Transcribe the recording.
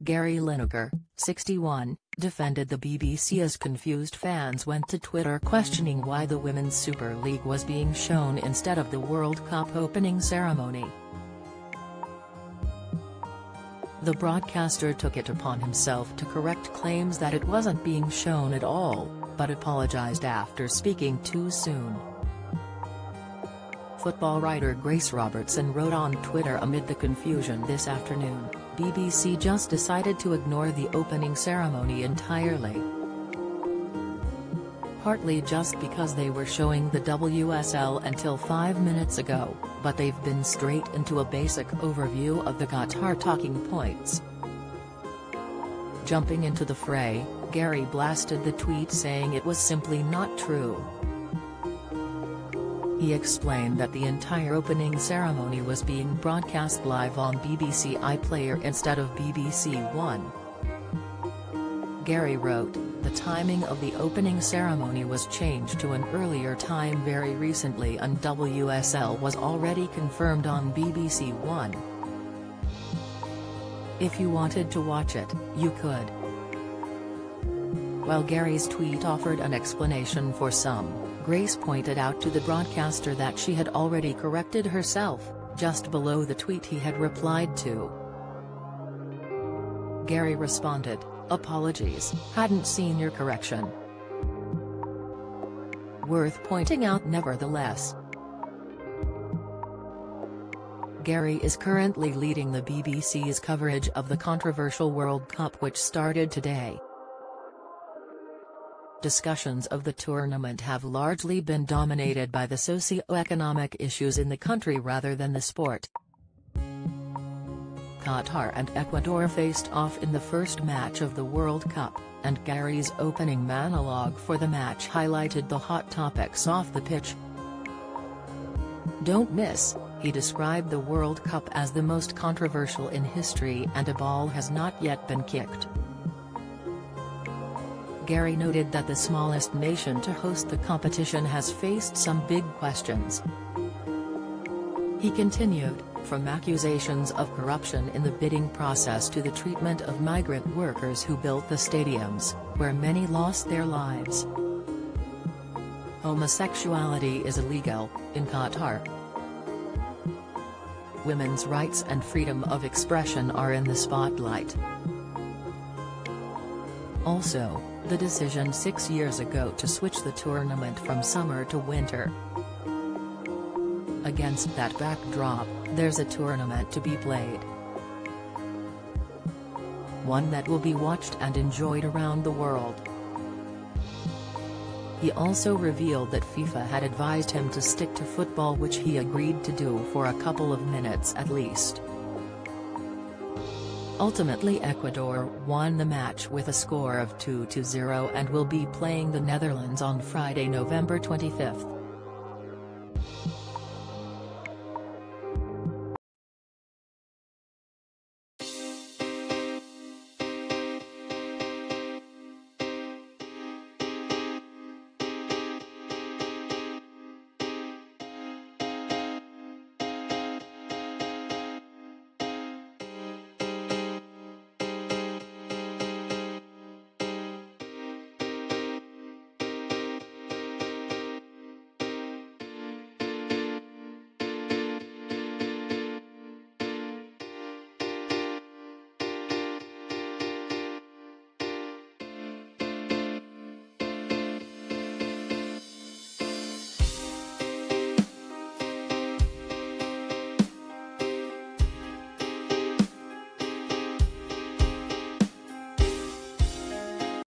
Gary Lineker, 61, defended the BBC as confused fans went to Twitter questioning why the Women's Super League was being shown instead of the World Cup opening ceremony. The broadcaster took it upon himself to correct claims that it wasn't being shown at all, but apologized after speaking too soon. Football writer Grace Robertson wrote on Twitter, amid the confusion this afternoon, BBC just decided to ignore the opening ceremony entirely. Partly just because they were showing the WSL until 5 minutes ago, but they've been straight into a basic overview of the Qatar talking points. Jumping into the fray, Gary blasted the tweet saying it was simply not true. He explained that the entire opening ceremony was being broadcast live on BBC iPlayer instead of BBC One. Gary wrote, "The timing of the opening ceremony was changed to an earlier time very recently and WSL was already confirmed on BBC One. If you wanted to watch it, you could." While Gary's tweet offered an explanation for some, Grace pointed out to the broadcaster that she had already corrected herself, just below the tweet he had replied to. Gary responded, "Apologies, hadn't seen your correction." Worth pointing out nevertheless. Gary is currently leading the BBC's coverage of the controversial World Cup, which started today. Discussions of the tournament have largely been dominated by the socio-economic issues in the country rather than the sport. Qatar and Ecuador faced off in the first match of the World Cup, and Gary's opening monologue for the match highlighted the hot topics off the pitch. "Don't miss," he described the World Cup as the most controversial in history and a ball has not yet been kicked. Gary noted that the smallest nation to host the competition has faced some big questions. He continued, from accusations of corruption in the bidding process to the treatment of migrant workers who built the stadiums, where many lost their lives. Homosexuality is illegal in Qatar. Women's rights and freedom of expression are in the spotlight. Also, the decision 6 years ago to switch the tournament from summer to winter. Against that backdrop, there's a tournament to be played. One that will be watched and enjoyed around the world. He also revealed that FIFA had advised him to stick to football, which he agreed to do for a couple of minutes at least. Ultimately, Ecuador won the match with a score of 2-0 and will be playing the Netherlands on Friday, November 25.